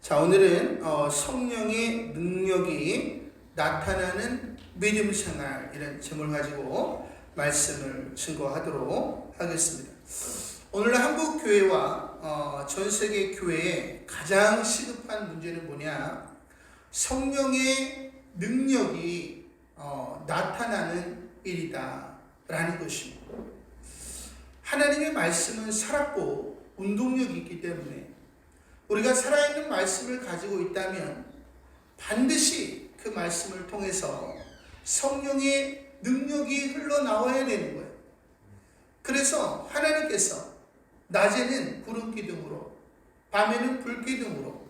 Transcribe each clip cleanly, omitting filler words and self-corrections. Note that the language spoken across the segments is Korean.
자, 오늘은 성령의 능력이 나타나는 믿음 생활 이런 제목을 가지고 말씀을 증거하도록 하겠습니다. 오늘 한국 교회와 전 세계 교회의 가장 시급한 문제는 뭐냐? 성령의 능력이 나타나는 일이다 라는 것입니다. 하나님의 말씀은 살았고 운동력이 있기 때문에 우리가 살아있는 말씀을 가지고 있다면 반드시 그 말씀을 통해서 성령의 능력이 흘러나와야 되는 거예요. 그래서 하나님께서 낮에는 구름 기둥으로, 밤에는 불 기둥으로,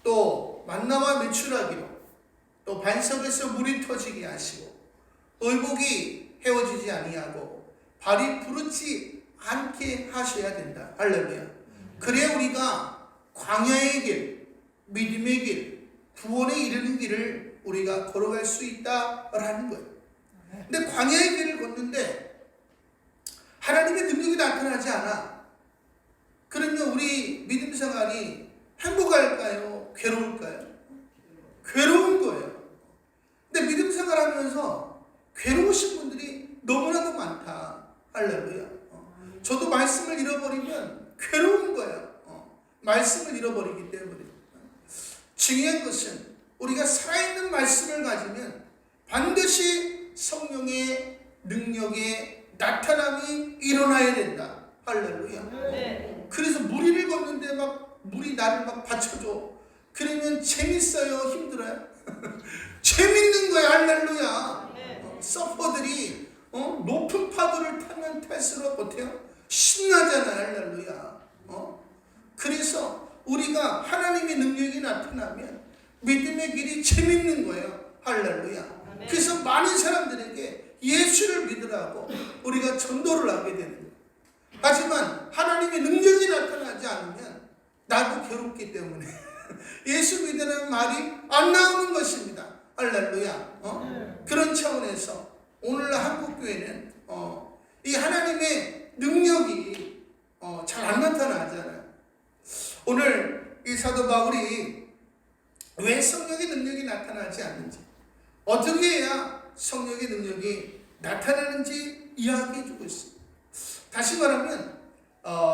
또 만나와 메추라기로, 또 반석에서 물이 터지게 하시고, 의복이 헤어지지 아니하고 발이 부르지 않게 하셔야 된다. 할렐루야. 그래야 우리가 광야의 길, 믿음의 길, 구원에 이르는 길을 우리가 걸어갈 수 있다라는 거예요. 근데 광야의 길을 걷는데 하나님의 능력이 나타나지 않아. 그러면 우리 믿음 생활이 행복할까요? 괴로울까요? 괴로운 거예요. 근데 믿음 생활하면서 괴로우신 분들이 너무나도 많다. 할렐루야. 저도 말씀을 잃어버리면 괴로운 거예요. 말씀을 잃어버리기 때문에. 중요한 것은 우리가 살아있는 말씀을 가지면 반드시 성령의 능력의 나타남이 일어나야 된다. 할렐루야. 네. 그래서 무리를 걷는데 막 물이 나를 막 받쳐줘. 그러면 재밌어요? 힘들어요? 재밌는 거야. 할렐루야. 서퍼들이 높은 파도를 타면 탈수록 어때요? 신나잖아. 할렐루야. 그래서 우리가 하나님의 능력이 나타나면 믿음의 길이 재밌는 거예요. 할렐루야. 그래서 많은 사람들에게 예수를 믿으라고 우리가 전도를 하게 되는 거예요. 하지만 하나님의 능력이 나타나지 않으면 나도 괴롭기 때문에 예수 믿으라는 말이 안 나오는 것입니다. 할렐루야. 그런 차원에서 오늘날 한국교회는 이 하나님의 능력이 잘 안 나타나잖아요. 오늘 이 사도 바울이 왜 성령의 능력이 나타나지 않는지, 어떻게 해야 성령의 능력이 나타나는지 이야기해 주고 있습니다. 다시 말하면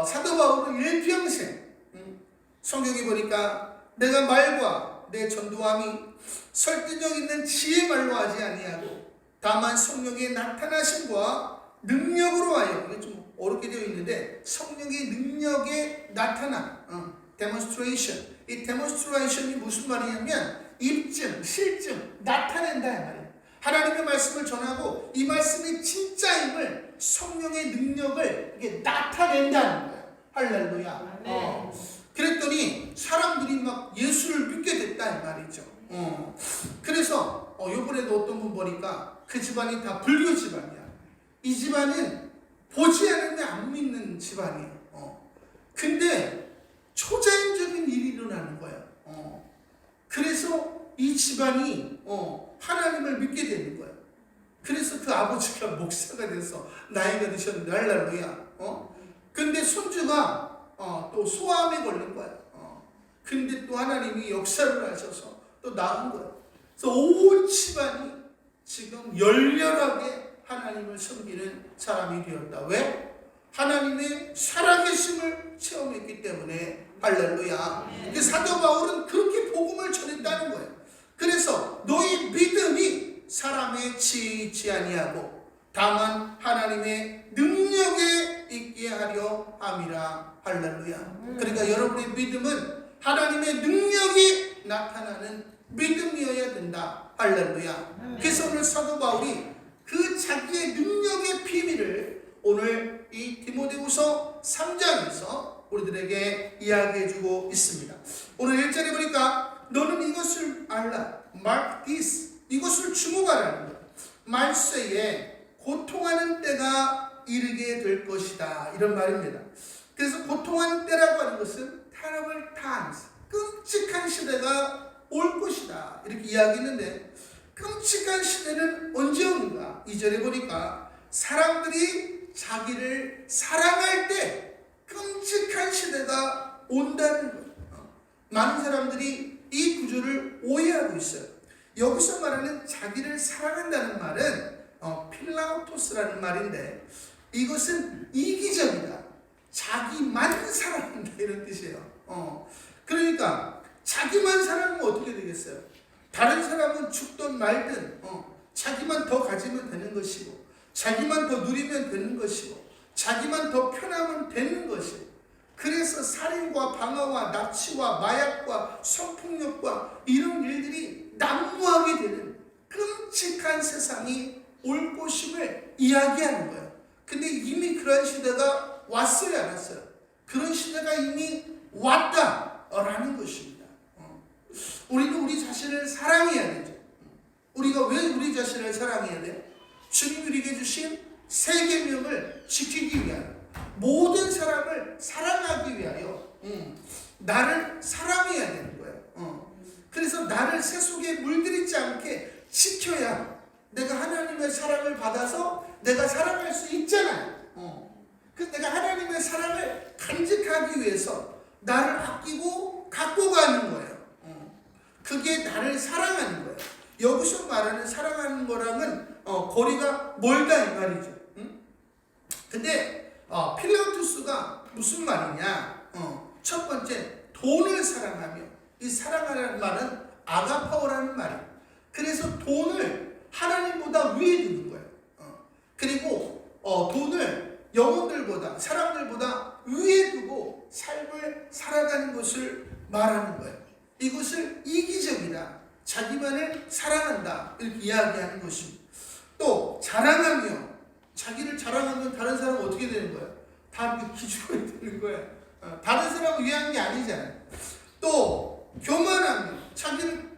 사도 바울은 일평생 성경에 보니까 내가 말과 내 전도함이 설득력 있는 지혜 말로 하지 아니하고 다만 성령의 나타나심과 능력으로 하여, 이게 좀 어렵게 되어 있는데 성령의 능력에 나타나 demonstration. 이 demonstration이 무슨 말이냐면 입증, 실증, 나타낸다 이 말이에요. 하나님의 말씀을 전하고 이 말씀이 진짜임을 성령의 능력을 이게 나타낸다는 거예요. 할렐루야. 그랬더니 사람들이 막 예수를 믿게 됐다 이 말이죠. 그래서 요번에도 어떤 분 보니까 그 집안이 다 불교 집안이야. 이 집안은 보지 않으면 안 믿는 집안이에요. 근데 초자연적인 일이 일어나는 거예요. 그래서 이 집안이 하나님을 믿게 되는 거예요. 그래서 그 아버지가 목사가 돼서 나이가 드셨는데 할렐루야. 근데 손주가 또 소아암에 걸린 거예요. 근데 또 하나님이 역사를 하셔서 또 나은 거예요. 그래서 온 집안이 지금 열렬하게 하나님을 섬기는 사람이 되었다. 왜? 하나님의 살아계심을 체험했기 때문에. 할렐루야. 사도 바울은 그렇게 복음을 전했다는 거예요. 그래서 너희 믿음이 사람의 지혜에 있지 아니하고 다만 하나님의 능력에 있게 하려 함이라. 할렐루야. 그러니까 여러분의 믿음은 하나님의 능력이 나타나는 믿음이어야 된다. 할렐루야. 그래서 오늘 사도 바울이 그 자기의 능력의 비밀을 오늘 이 디모데후서 3장에서 우리들에게 이야기해주고 있습니다. 오늘 1절에 보니까 너는 이것을 알라. Mark this. 이것을 주목하라는 거예요. 말세에 고통하는 때가 이르게 될 것이다. 이런 말입니다. 그래서 고통하는 때라고 하는 것은 terrible times. 끔찍한 시대가 올 것이다. 이렇게 이야기했는데 끔찍한 시대는 언제 오는가? 2절에 보니까 사람들이 자기를 사랑할 때 끔찍한 시대가 온다는 거예요. 많은 사람들이 이 구조를 오해하고 있어요. 여기서 말하는 자기를 사랑한다는 말은 필라우토스라는 말인데 이것은 이기적이다. 자기만 사랑한다 이런 뜻이에요. 그러니까 자기만 사랑하면 어떻게 되겠어요? 다른 사람은 죽든 말든 자기만 더 가지면 되는 것이고 자기만 더 누리면 되는 것이고 자기만 더 편하면 되는 것이고 그래서 살인과 방화와 납치와 마약과 성폭력과 이런 일들이 난무하게 되는 끔찍한 세상이 올 것임을 이야기하는 거예요. 근데 이미 그런 시대가 왔어요, 안 왔어요? 그런 시대가 이미 왔다라는 것입니다. 우리는 우리 자신을 사랑해야 되죠. 우리가 왜 우리 자신을 사랑해야 돼요? 주님이 우리에게 주신 세 계명을 지키기 위하여, 모든 사람을 사랑하기 위하여 나를 사랑해야 되는 거예요. 그래서 나를 세속에 물들이지 않게 지켜야 내가 하나님의 사랑을 받아서 내가 살아갈 수 있잖아요. 그래서 내가 하나님의 사랑을 간직하기 위해서 나를 아끼고 갖고 가는 거예요. 그게 나를 사랑하는 거예요. 여기서 말하는 사랑하는 거랑은 거리가 멀다 이 말이죠. 근데 필라우투스가 무슨 말이냐? 첫 번째 돈을 사랑하며, 이 사랑하는 말은 아가파오라는 말이에요. 그래서 돈을 하나님보다 위에 두는 거예요. 그리고 돈을 영혼들보다, 사람들보다 위에 두고 삶을 살아가는 것을 말하는 거예요. 이것을 이기적이다, 자기만을 사랑한다 이렇게 이야기하는 것입니다. 또 자랑하며, 자기를 자랑하면 다른 사람은 어떻게 되는 거예요? 다 이렇게 기죽어야 되는 거예요. 다른 사람을 위한 게 아니잖아요. 또 교만하며, 자기를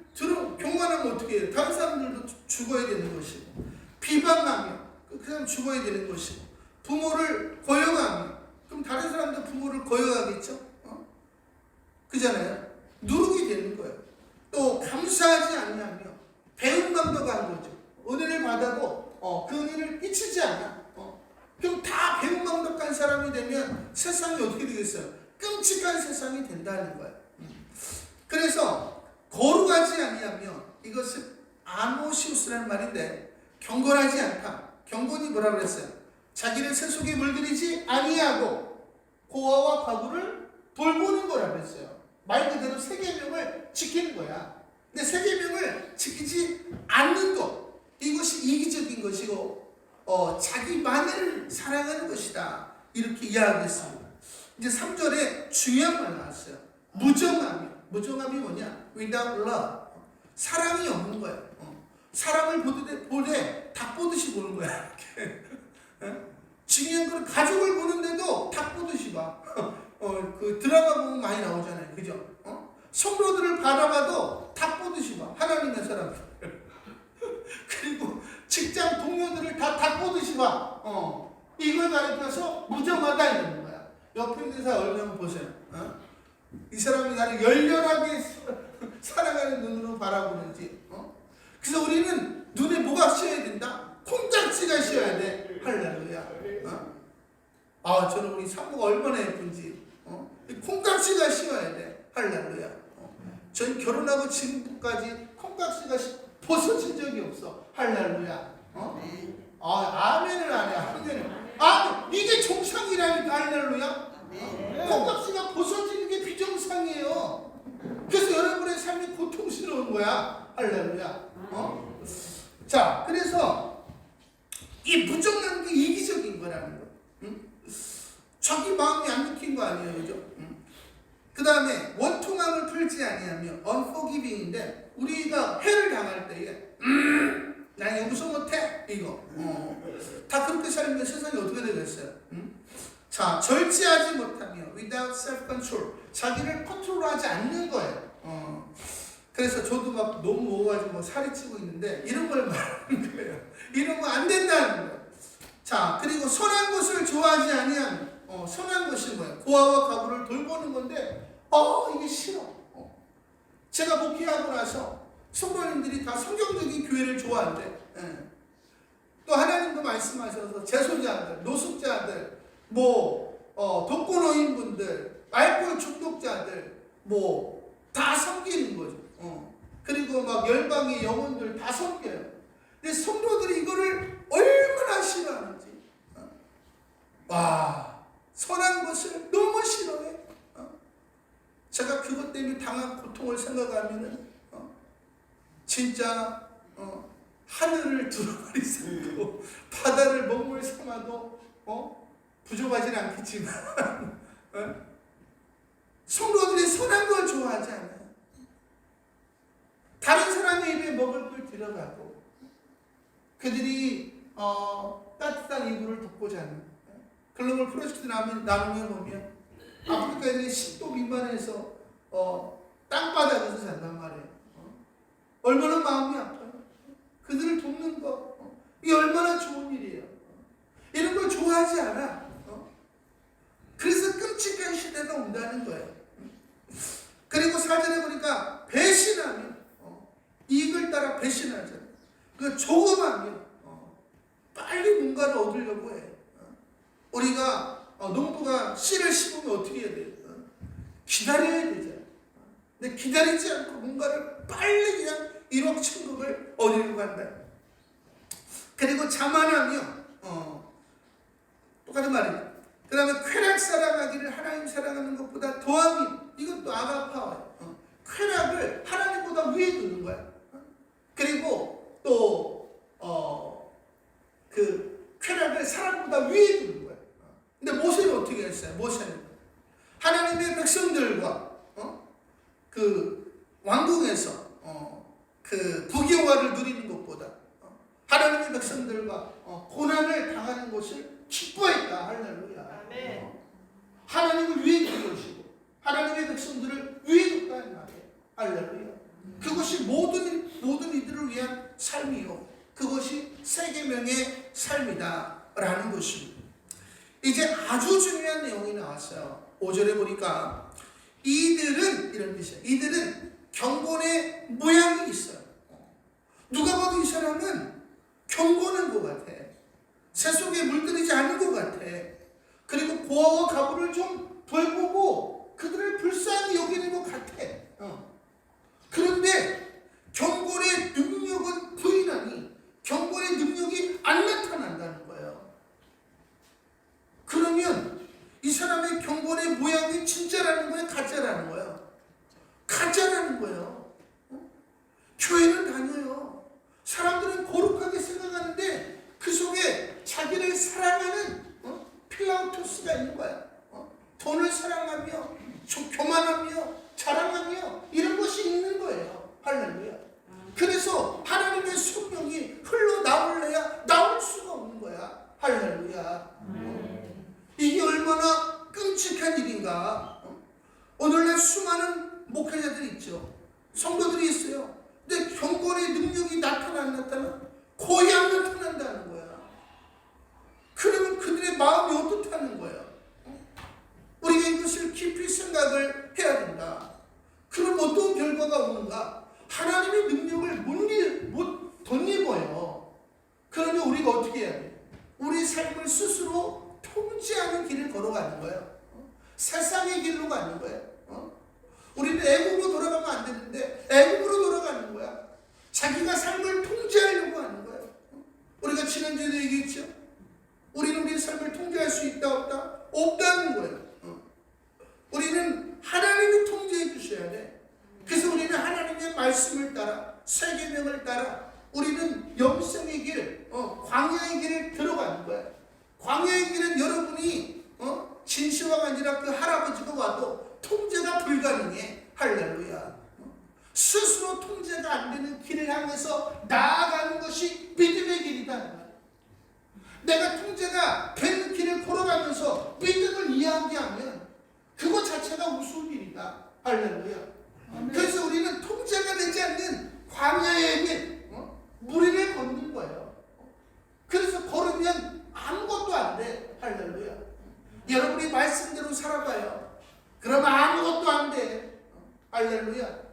교만하면 어떻게 해요? 다른 사람들도 죽어야 되는 것이고, 비방하며 그 사람 죽어야 되는 것이고, 부모를 거역하며, 그럼 다른 사람도 부모를 거역하겠죠? 그잖아요. 누르게 되는 거예요. 또 감사하지 않냐며 배은망덕 한 거죠. 은혜를 받아도 그 은혜를 끼치지 않아. 그럼 다 배은망덕한 사람이 되면 세상이 어떻게 되겠어요? 끔찍한 세상이 된다는 거예요. 그래서 거룩하지 아니하며, 이것은 아노시우스라는 말인데 경건하지 않다. 경건이 뭐라 그랬어요? 자기를 세속에 물들이지 아니하고 고아와 과부를 돌보는 거라 그랬어요. 말 그대로 세 계명을 지키는 거야. 근데 세 계명을 지키지 않는 것, 이것이 이기적인 것이고 자기만을 사랑하는 것이다 이렇게 이야기했습니다. 이제 3절에 중요한 말 나왔어요. 무정함이. 무정함이 뭐냐? without love. 사랑이 없는 거예요. 사람을 보되 닭 보듯이 보는 거야. 중요한 건 가족을 보는데도 닭 보듯이 봐. 그 드라마 보면 많이 나오잖아요. 그죠? 성도들을 바라봐도 닭 보듯이 봐. 하나님의 사람들. 그리고 직장 동료들을 다 닭 보듯이 봐. 이걸 가리켜서 무정하다 이러는 거야. 옆에 있는 사람 얼굴 한번 보세요. 이 사람이 나를 열렬하게 사랑하는 눈으로 바라보는지. 그래서 우리는 눈에 뭐가 씌어야 된다? 콩깍지가 씌어야 돼. 할렐루야. 저는 우리 사모가 얼마나 예쁜지. 콩깍지가 씌어야 돼. 할렐루야. 전 결혼하고 지금까지 콩깍지가 벗어진 적이 없어. 할렐루야. 아멘을 안 해. 아멘을. 이게 정상이라니까. 할렐루야. 콩깍지가 벗어지는 게 비정상이에요. 그래서 여러분의 삶이 고통스러운 거야. 할렐루야. 자, 그래서 이 무정한 게 이기적인 거라는 거. 자기 마음이 안 느낀 거 아니에요, 그죠? 그 다음에 원통함을 풀지 아니하며 unforgiving인데, 우리가 해를 당할 때에 난 용서 못해 이거 다 그렇게 살면 세상이 어떻게 되겠어요? 자, 절제하지 못하며 without self-control, 자기를 컨트롤하지 않는 거예요. 그래서 저도 막 너무 먹어가지고 살이 찌고 있는데 이런 걸 말하는 거예요. 이러면 안 된다는 거예요. 자, 그리고 선한 것을 좋아하지 아니하며, 선한 것이 뭐예요? 고아와 과부를 돌보는 건데 이게 싫어. 제가 목회하고 나서 성도님들이 다 성경적인 교회를 좋아한대. 또 하나님도 말씀하셔서 재소자들, 노숙자들, 독거노인분들, 알코올 중독자들, 다 섬기는 거죠. 그리고 막 열방의 영혼들 다 섬겨요. 근데 성도들이 이거를 얼마나 싫어하는지. 와, 선한 것을 너무 싫어해. 제가 그것 때문에 당한 고통을 생각하면은 진짜 하늘을 두루마리 삼고 바다를 먹물 삼아도 부족하진 않겠지만 성도들이 선한 걸 좋아하지 않아요. 다른 사람의 입에 먹을 걸 들어가고 그들이 따뜻한 이불을 덮고 자는 글로벌 프로젝트 나누며 보면 아프리카 애들이 10도 미만에서 땅바닥에서 잔단 말이에요. 얼마나 마음이 아파요. 그들을 돕는 거 이게 얼마나 좋은 일이에요. 이런 걸 좋아하지 않아. 그래서 끔찍한 시대가 온다는 거예요. 그리고 사전에 보니까 배신하면 이익을 따라 배신하잖아요. 그 조급하면 빨리 뭔가를 얻으려고 해. 우리가 농부가 씨를 심으면 어떻게 해야 돼요? 기다려야 되잖아요. 근데 기다리지 않고 뭔가를 빨리 그냥 1억 천국을 얻으려고 한다. 그리고 자만하며 똑같은 말이에요. 그 다음에 쾌락 사랑하기를 하나님 사랑하는 것보다 더하기, 이것도 아가파워예요. 쾌락을 하나님보다 위에 두는 거야. 그리고 또 그 쾌락을 사람보다 위에 두는 거야. 근데 모세는 어떻게 했어요? 모세는 하나님의 백성들과 그 왕궁에서 그 부귀영화를 누리는 것보다 하나님의 백성들과 고난을 당하는 것을 기뻐했다. 할렐루야. 하나님을 위해 두시고 하나님의 백성들을 위해 뒀다는 말이에요. 할렐루야. 그것이 모든 이들을 위한 삶이요, 그것이 세계명의 삶이다라는 것입니다. 이제 아주 중요한 내용이 나왔어요. 5절에 보니까 이들은, 이런 뜻이에요. 이들은 경건의 모양이 있어요. 누가 봐도 이 사람은 경건한 것 같아. 새 속에 물들이지 않은 것 같아. 그리고 고아와 가부를 좀 돌보고 그들을 불쌍히 여기는 것 같아. 그런데 경건의 능력은 부인하니 경건의 능력이 안 나타난다는 거예요. 그러면 이 사람의 경건의 모양이 진짜라는 거예요? 가짜라는 거예요? 가짜라는 거예요. 교회는 다녀요. 사람들은 거룩하게 생각하는데 그 속에 자기를 사랑하는 필라우토스가 있는 거야. 돈을 사랑하며 교만하며 자랑하며 이런 것이 있는 거예요. 할렐루야. 그래서 하나님의 성령이 흘러나올래야 나올 수가 없는 거야. 할렐루야. 이게 얼마나 끔찍한 일인가. 오늘날 수많은 목회자들이 있죠. 성도들이 있어요. 근데 경건의 능력이 나타나? 거의 안 나타난다는 거야. 그러면 그들의 마음이 어떻다는 거예요? 우리가 이것을 깊이 생각을 해야 된다. 그럼 어떤 결과가 오는가? 하나님의 능력을 못 덧입어요. 그러면 우리가 어떻게 해야 돼요? 우리 삶을 스스로 통제하는 길을 걸어가는 거예요. 세상의 길로 가는 거예요. 우리는 애국으로 돌아가면 안 되는데 애국으로 돌아가는 거야. 자기가 삶을 통제하려고 하는 거예요. 우리가 지난주에도 얘기했죠. 우리는 우리 삶을 통제할 수 있다 없다? 없다는 거예요. 우리는 하나님이 통제해 주셔야 돼. 그래서 우리는 하나님의 말씀을 따라 세계명을 따라 우리는 영생의 길, 광야의 길을 들어가는 거야. 광야의 길은 여러분이 진시황 아니라 그 할아버지가 와도 통제가 불가능해. 할렐루야. 스스로 통제가 안 되는 길을 향해서 나아가는 것이 믿음의 길이다. 내가 통제가 되는 길을 걸어가면서 믿음을 이야기하면 그것 자체가 우스운 일이다. 할렐루야. 그래서 우리는 통제가 되지 않는 광야의 길, 무리를 걷는 거예요. 그래서 걸으면 아무것도 안 돼. 할렐루야. 여러분이 말씀대로 살아봐요. 그러면 아무것도 안 돼. 할렐루야.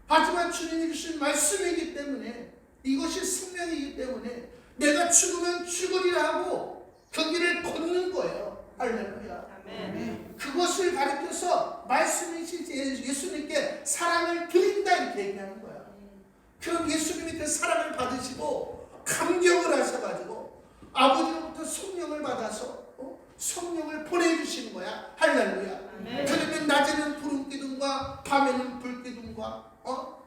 하지만 주님이 주신 말씀이기 때문에, 이것이 생명이기 때문에 내가 죽으면 죽으리라 하고 그 길을 걷는 거예요. 할렐루야. 아멘. 그것을 가르쳐서 말씀이신 예수님께 사랑을 드린다 이렇게 얘기하는 거야. 그럼 예수님이 그 사랑을 받으시고 감격을 하셔가지고 아버지로부터 성령을 받아서 성령을 보내주시는 거야. 할렐루야. 그러면 낮에는 푸른 기둥과 밤에는 불기둥과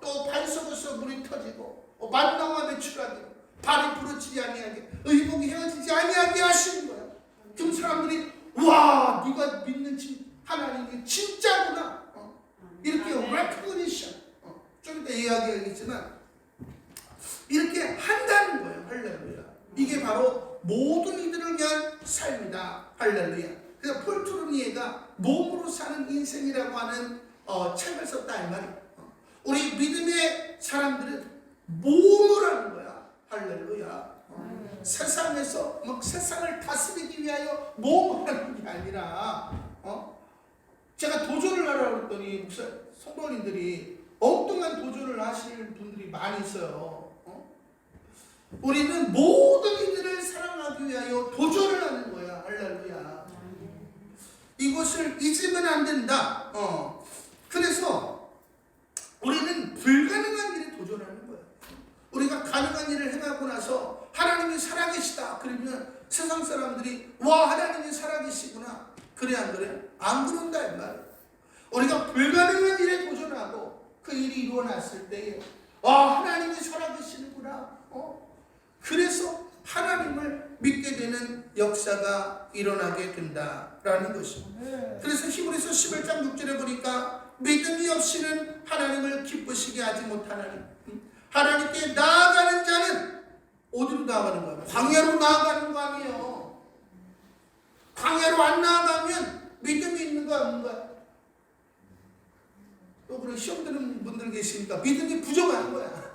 또 반석에서 물이 터지고 만나와 매출하게 발이 부러지지 아니하게 의복이 헤어지지 아니하게 하시는 거야. 그럼 사람들이 와 네가 믿는 하나님이 진짜구나 이렇게 recognition 좀 이따 이야기하겠지만 이렇게 한다는 거예요. 할렐루야. 이게 바로 모든 이들을 위한 삶이다. 할렐루야. 그래서 폴트로니에가 몸으로 사는 인생이라고 하는 책을 썼다 이 말이에요. 우리 믿음의 사람들은 몸을 하는 거야. 할렐루야. 세상에서 막 세상을 다스리기 위하여 몸을 하는 게 아니라 제가 도전을 하라고 했더니 성도님들이 엉뚱한 도전을 하시는 분들이 많이 있어요. 우리는 모든 이들을 사랑하기 위하여 도전을 하는 거야. 할렐루야. 이것을 잊으면 안 된다. 그래서 우리는 불가능한 일에 도전하는 거야. 우리가 가능한 일을 행하고 나서 하나님이 살아계시다 그러면 세상 사람들이 와 하나님이 살아계시구나. 그래 안 그래? 안 그런다 이 말. 우리가 불가능한 일에 도전하고 그 일이 이루어났을 때에 하나님이 살아계시는구나. 그래서 하나님을 믿게 되는 역사가 일어나게 된다라는 것입니다. 그래서 히브리서 11장 6절에 보니까 믿음이 없이는 하나님을 기쁘시게 하지 못하나니 하나님께 나아가는 자는 어디로 나아가는 거야? 광야로 나아가는 거 아니에요. 광야로 안 나아가면 믿음이 있는 거야 없는 거야? 또 그런 시험 드는 분들 계시니까 믿음이 부족한 거야.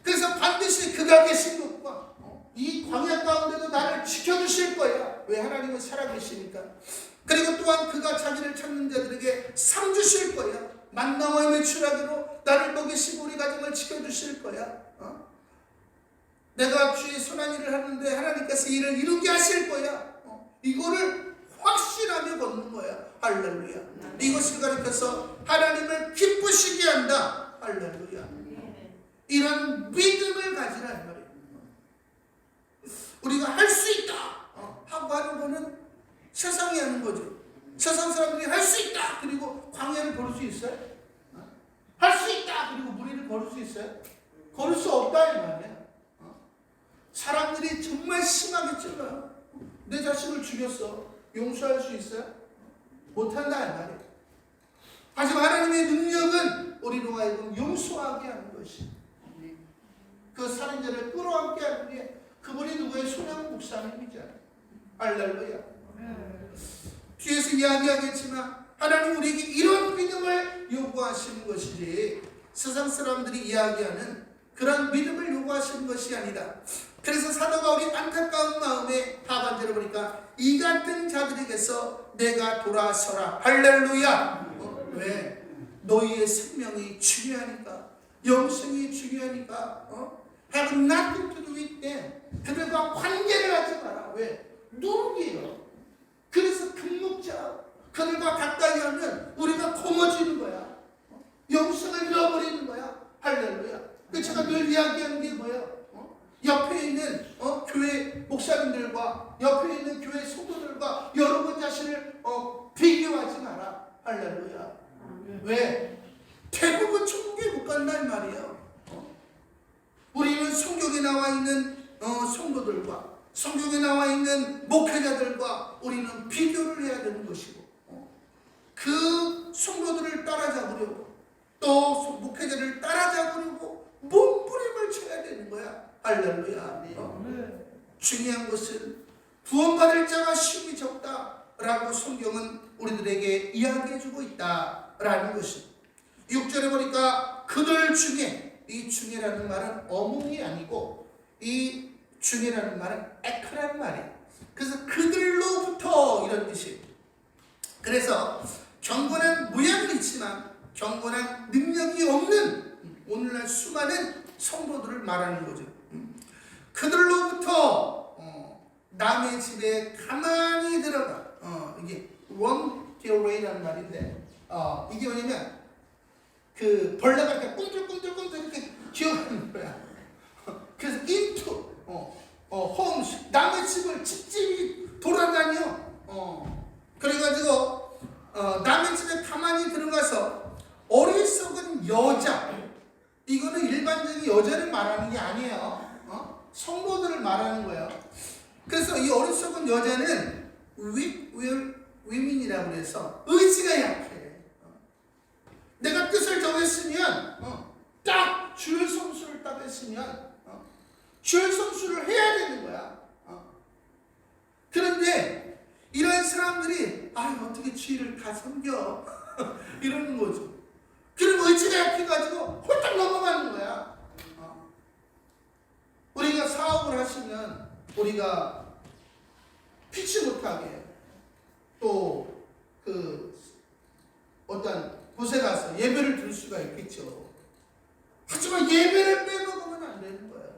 그래서 반드시 그가 계신 것과 이 광야 가운데도 나를 지켜주실 거야. 왜? 하나님은 살아계시니까. 그리고 또한 그가 자기를 찾는 자들에게 상 주실 거야. 만나와 매출하기로 나를 먹이시고 우리 가정을 지켜주실 거야. 내가 주의 선한 일을 하는데 하나님께서 일을 이루게 하실 거야. 이거를 확신하며 걷는 거야. 할렐루야. 이것을 가르쳐서 하나님을 기쁘시게 한다. 할렐루야. 이런 믿음을 가지라 이 말이에요. 우리가 할 수 있다 하고 하는 거는 세상이 하는 거죠. 세상 사람들이 할 수 있다 그리고 광야를 걸을 수 있어요? 할 수 있다 그리고 무리를 걸을 수 있어요? 걸을 수 없다 이 말이에요. 사람들이 정말 심하게 찔러요. 내 자식을 죽였어. 용서할 수 있어요? 못한다 이 말이에요. 하지만 하나님의 능력은 우리로 하여금 용서하게 하는 것이 그 살인자를 끌어안게 하는 게 그분이 누구의 손양 목사님이잖아요. 할렐루야. 뒤에서 이야기하겠지만 하나님 우리에게 이런 믿음을 요구하시는 것이지 세상 사람들이 이야기하는 그런 믿음을 요구하시는 것이 아니다. 그래서 사도 바울이 안타까운 마음에 하반절에 보니까 이 같은 자들에게서 내가 돌아서라. 할렐루야. 왜? 너희의 생명이 중요하니까 영생이 중요하니까 have nothing to do with them. 그들과 관계를 하지 마라. 왜? 누룩이에요. 그래서 금목자 그들과 가까이 하면 우리가 고마지는 거야. 영생을 잃어버리는 거야. 할렐루야. 그 제가 늘 이야기하는 게 뭐예요? 옆에 있는 교회 목사님들과 옆에 있는 교회 성도들과 여러분 자신을 비교하지 마라. 할렐루야. 왜? 대부분 천국에 못 간다 이 말이에요. 우리는 성경에 나와 있는 성도들과 성경에 나와 있는 목회자들과 우리는 비교를 해야 되는 것이고 그 성도들을 따라잡으려고 또 목회자를 따라잡으려고 몸부림을 쳐야 되는 거야. 할렐루야. 중요한 것은 구원받을 자가 쉬움이 적다라고 성경은 우리들에게 이야기해주고 있다라는 것입니다. 6절에 보니까 그들 중에 이 중에라는 말은 어몽이 아니고 이 중에라는 말은 에크라는 말이에요. 그래서 그들로부터 이런 뜻이에요. 그래서 경건한 모양은 있지만 경건한 능력이 없는 오늘날 수많은 성도들을 말하는 거죠. 그들로부터 남의 집에 가만히 들어가 이게 worm theory라는 말인데, 이게 뭐냐면 그 벌레가 이렇게 꿈틀꿈틀꿈틀 이렇게 기어가는 거야. 그래서 into homes, 남의 집을 집집이 돌아다녀. 그래가지고 남의 집에 가만히 들어가서 어리석은 여자, 이거는 일반적인 여자를 말하는 게 아니에요. 성도들을 말하는 거예요. 그래서 이 어리석은 여자는 weak women이라고 해서 의지가 약해. 내가 뜻을 정했으면 딱 주일 성수를 딱 했으면 주일 성수를 해야 되는 거야. 그런데 이런 사람들이 어떻게 주일을 다 섬겨 이러는 거죠. 그럼 의지가 약해가지고 홀딱 넘어가는 거야. 우리가 사업을 하시면 우리가 피치 못하게 또 그 어떤 곳에 가서 예배를 드릴 수가 있겠죠. 하지만 예배를 빼먹으면 안 되는 거예요.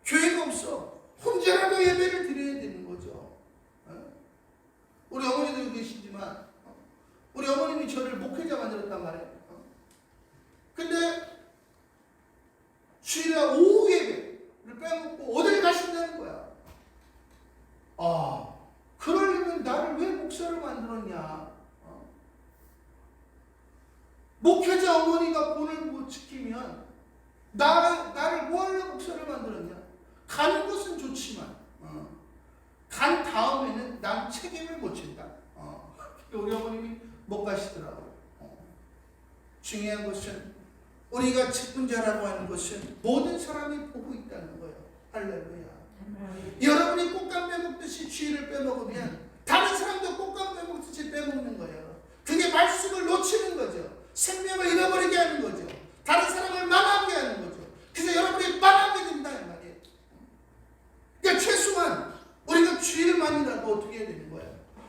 교회가 없어. 혼자라도 예배를 드려야 되는 거죠. 우리 어머니도 계시지만 우리 어머님이 저를 목회자 만들었단 말이에요. 근데 주일에 오후 예배를 빼먹고 어딜 가신다는 거야. 그러려면 나를 왜 목사를 만들었냐? 목회자 어머니가 본을 못 지키면 나를 뭐하려고 목사를 만들었냐? 가는 것은 좋지만 간 다음에는 난 책임을 못 진다. 우리 어머님이 못 가시더라고요. 중요한 것은 우리가 직분자라고 하는 것은 모든 사람이 보고 있다는 거예요. 할렐루야. 여러분이 꽃감 빼먹듯이 주일을 빼먹으면 다른 사람도 꽃감 빼먹듯이 빼먹는 거예요. 그게 말씀을 놓치는 거죠. 생명을 잃어버리게 하는 거죠. 다른 사람을 망하게 하는 거죠. 그래서 여러분이 망하게 된다 이 말이에요. 그러니까 최소한 우리가 주일만이라도 어떻게 해야 되는 거야?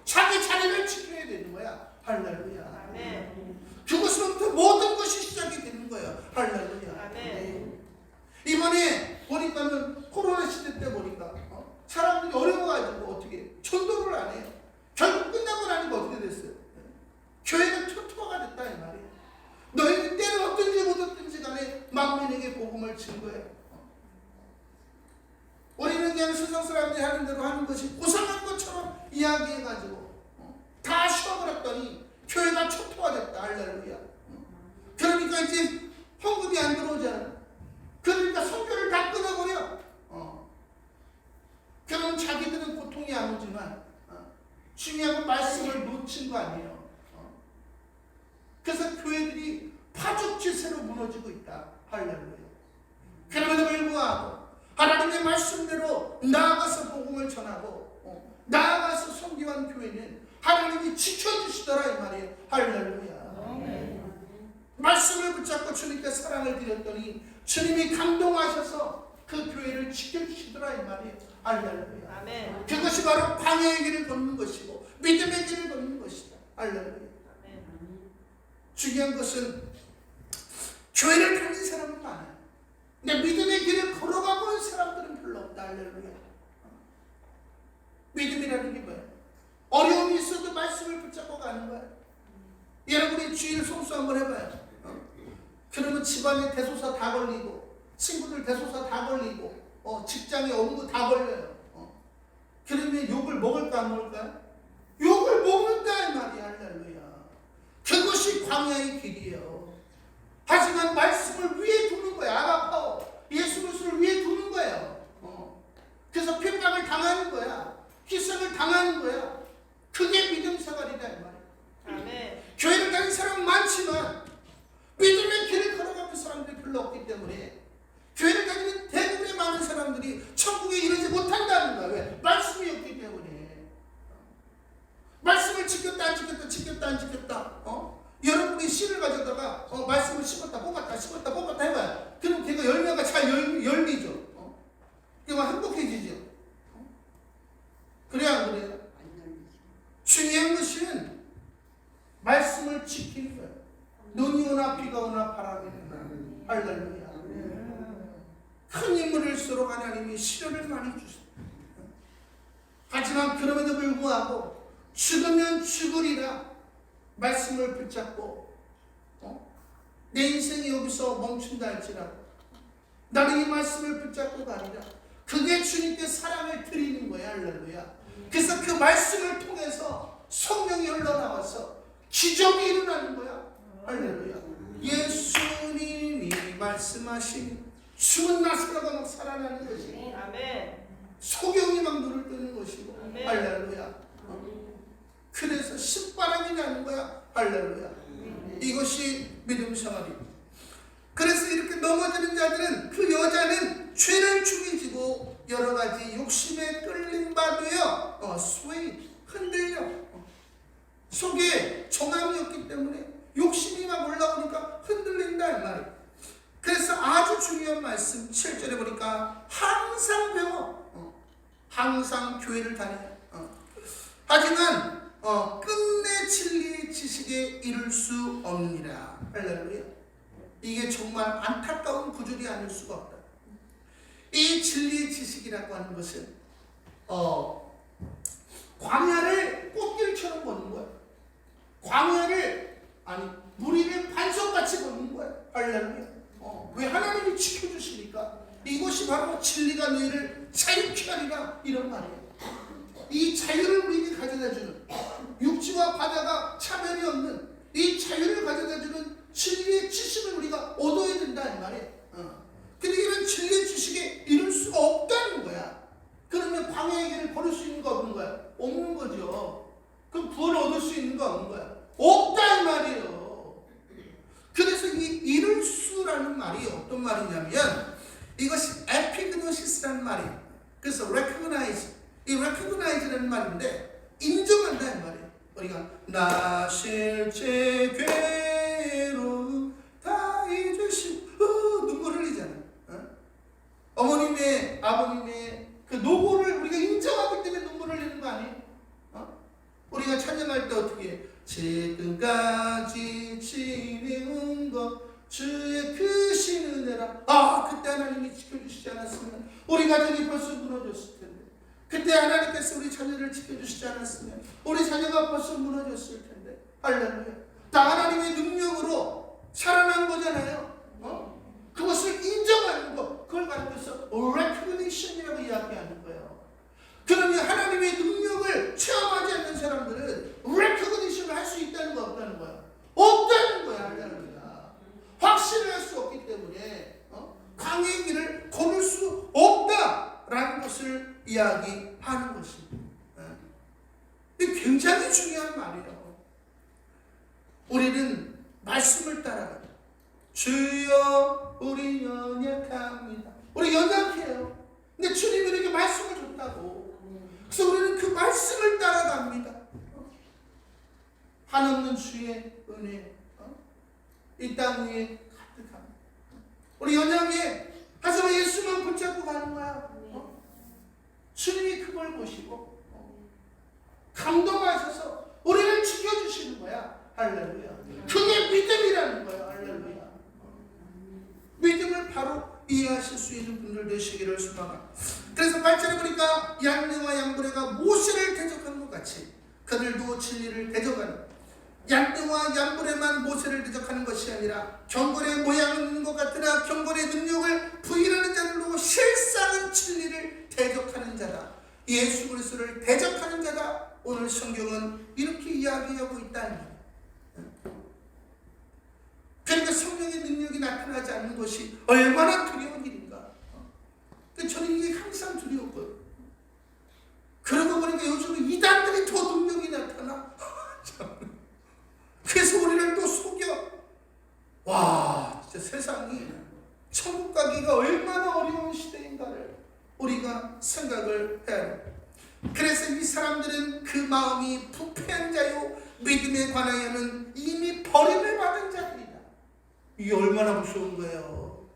자기 자리를 지켜야 되는 거야. 할렐루야. 아멘. 그것으로부터 모든 것이 시작이 되는 거예요. 할렐루야. 아멘. 이번에 보니까는 코로나 시대 때 보니까 사람들이 어려워가지고 어떻게 전도를 안 해요. 결국 끝나고 나니까 어떻게 됐어요? 교회가 초토화가 됐다 이 말이에요. 너희들 때는 어떤지 못 어떤지 간에 만민에게 복음을 준 거예요. 우리는 그냥 세상 사람들이 하는 대로 하는 것이 고상한 것처럼 이야기해가지고 다 쉬어버렸더니 교회가 초토화됐다. 할렐루야. 그러니까 이제 헌금이 안 들어오잖아. 그러니까 선교를 다 끊어버려. 그러면 자기들은 고통이 안 오지만 중요한 건 말씀을 놓친 거 아니에요. 그래서 교회들이 파죽지세로 무너지고 있다. 할렐루야. 그럼에도 불구하고 하나님의 말씀대로 나아가서 복음을 전하고 나아가서 섬기한 교회는 하나님이 지켜주시더라 이 말이에요. 할렐루야. 말씀을 붙잡고 주님께 사랑을 드렸더니 주님이 감동하셔서 그 교회를 지켜주시더라 이 말이에요. 할렐루야. 아멘. 그것이 바로 광야의 길을 걷는 것이고 믿음의 길을 걷는 것이다. 할렐루야. 아멘. 중요한 것은 교회를 다닌 사람은 많아요. 근데 믿음의 길을 걸어가고 있는 사람들은 별로 없다. 할렐루야. 믿음이라는 게 뭐예요? 어려움이 있어도 말씀을 붙잡고 가는 거야. 여러분이 주일 성수 한번 해봐요. 그러면 집안에 대소사 다 걸리고 친구들 대소사 다 걸리고 직장에 업무 다 걸려요. 그러면 욕을 먹을까 안 먹을까요? 욕을 먹는다 이 말이야. 할렐루야. 그것이 광야의 길이에요. 하지만 말씀을 위에 두는 거야. 아가파워 예수 그리스도를 위에 두는 거예요. 그래서 핍박을 당하는 거야. 희생을 당하는 거야. 그게 믿음 생활이다 이 말이야. 아멘. 교회를 다니는 사람은 많지만 믿음의 길을 걸어가는 사람들이 별로 없기 때문에 교회를 다니는 대부분의 많은 사람들이 천국에 이르지 못한다는 거야. 왜? 말씀이 없기 때문에. 말씀을 지켰다 안 지켰다 지켰다 안 지켰다 여러분이 씨를 가져다가 말씀을 심었다 뽑았다 심었다 뽑았다 해봐요. 그럼 걔가 열매가 잘 열리죠. 그러면 행복해지죠. 그래야 안 그래요? 중요한 것은 말씀을 지키는 거예요. 눈이 오나 비가 오나 바람이 오나. 할렐루야. 큰 인물일수록 하나님이 시련을 많이 주십니다. 하지만 그럼에도 불구하고 죽으면 죽으리라 말씀을 붙잡고 내 인생이 여기서 멈춘다 할지라도 나는 이 말씀을 붙잡고 가리라. 그게 주님께 사랑을 드리는 거야. 할렐루야. 그래서 그 말씀을 통해서 성령이 흘러나와서 기적이 일어나는 거야. 할렐루야. 예수님이 말씀하신 죽은 나사로가 막 살아나는 것이고 소경이 막 눈을 뜨는 것이고 할렐루야. 그래서 신바람이 나는 거야. 할렐루야. 이것이 믿음 생활입니다. 그래서 이렇게 넘어지는 자들은 그 여자는 죄를 죽이 지고 여러 가지 욕심에 끌림 받으여 스웨이 흔들려 속에 정함이었기 때문에 욕심이 막 올라오니까 흔들린다 이 말이에요. 그래서 아주 중요한 말씀 7절에 보니까 항상 배워 항상 교회를 다녀 하지만 끝내 진리의 지식에 이를 수 없느니라. 할렐루야. 이게 정말 안타까운 구절이 아닐 수가 없다. 이 진리의 지식이라고 하는 것은 광야를 꽃길처럼 보는 거야. 광야를 무리를 반석같이 보는 거야. 할렐루야. 왜 하나님이 지켜주시니까 이것이 바로 진리가 너희를 자유케 하리라 이런 말이에요. 이 자유를 우리에게 가져다주는 육지와 바다가 차별이 없는 이 자유를 가져다주는 진리의 지식을 우리가 얻어야 된다 이 말이에요. 근데 이런 진리의 지식에 이룰 수가 없다는 거야. 그러면 광야의 길을 걸을 수 있는 거 없는 거야? 없는 거죠. 그럼 구원을 얻을 수 있는 거 없는 거야? 없다 이 말이에요. 그래서 이 이룰 수라는 말이 어떤 말이냐면 이것이 에피그노시스라는 말이에요. 그래서 recognize, 이 recognize라는 말인데 인정한다 이 말이에요. 우리가 나 실제 괴로움 다 잊으시고 눈물 흘리잖아. 어머님의 아버님의 그 노고를 우리가 인정하기 때문에 눈물 흘리는 거 아니에요? 우리가 찬양할 때 어떻게 해? 지금까지 지내온 것 주의 크신 은혜라. 그때 하나님이 지켜주시지 않았으면 우리 가정이 벌써 무너졌을 텐데, 그때 하나님께서 우리 자녀를 지켜주시지 않았으면 우리 자녀가 벌써 무너졌을 텐데. 할렐루야. 다 하나님의 능력으로 살아난 거잖아요. 그것을 인정하는 것, 그걸 가리켜서 recognition이라고 이야기하는 거예요. 그러면 하나님의 능력을 체험하지 않는 사람들은 recognition을 할 수 있다는 거 없다는 거야? 없다는 거야. 할렐루야. 확신을 할 수 없기 때문에 광야의 길을 걸을 수 없다라는 것을 이야기하는 것입니다. 이게 굉장히 중요한 말이에요. 우리는 말씀을 따라가요. 주여 우리 연약합니다. 우리 연약해요. 근데 주님이 우리에게 말씀을 줬다고. 그래서 우리는 그 말씀을 따라갑니다. 한없는 주의 은혜 이 땅 위에 가득합니다. 우리 연약해. 하지만 예수만 붙잡고 가는 거야. 주님이 그걸 보시고 감동하셔서 우리를 지켜주시는 거야. 할렐루야. 그게 믿음이라는 거야. 할렐루야. 믿음을 바로 이해하실 수 있는 분들 되시기를 소망합니다. 그래서 8절에 보니까 양내와 양보레가 모세를 대적한 것 같이 그들도 진리를 대적하는, 양떼와 양불에만 모세를 대적하는 것이 아니라 경건의 모양은 있는 것 같으나 경건의 능력을 부인하는 자들로 실상은 진리를 대적하는 자다. 예수 그리스도를 대적하는 자다. 오늘 성경은 이렇게 이야기하고 있다는 거예요. 그러니까 성령의 능력이 나타나지 않는 것이 얼마나 두려운 일인가. 저는 이게 항상 두려웠거든요. 그러고 보니까 요즘은 이단들이 더 능력이 나타나. 그래서 우리를 또 속여. 와, 진짜 세상이 천국 가기가 얼마나 어려운 시대인가를 우리가 생각을 해야 해요. 그래서 이 사람들은 그 마음이 부패한 자요 믿음에 관하여는 이미 버림을 받은 자들이다. 이게 얼마나 무서운 거예요.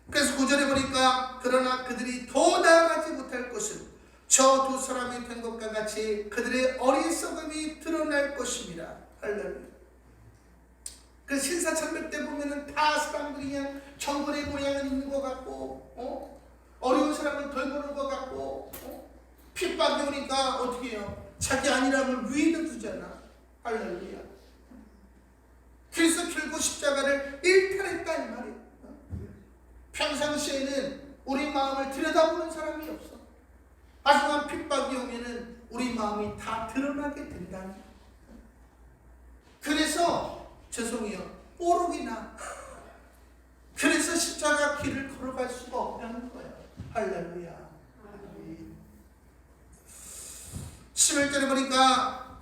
그래서 9절에 보니까 그러나 그들이 더 나아가지 못할 것은 저 두 사람이 된 것과 같이 그들의 어리석음이 드러날 것입니다. 할렐루야. 그 신사참배 때 보면은 다 사람들이 그냥 정글의 모양은 있는 것 같고, 어려운 사람은 덜 보는 것 같고, 핍박이 오니까 어떻게 해요? 자기 안일함을 위에다 두잖아. 할렐루야. 그래서 결국 십자가를 일탈했다 이 말이에요. 평상시에는 우리 마음을 들여다보는 사람이 없어. 하지만 핍박이 오면은 우리 마음이 다 드러나게 된다는 거예요. 그래서 죄송해요, 뽀록이 나. 그래서 십자가 길을 걸어갈 수가 없다는 거예요. 할렐루야. 11절에 보니까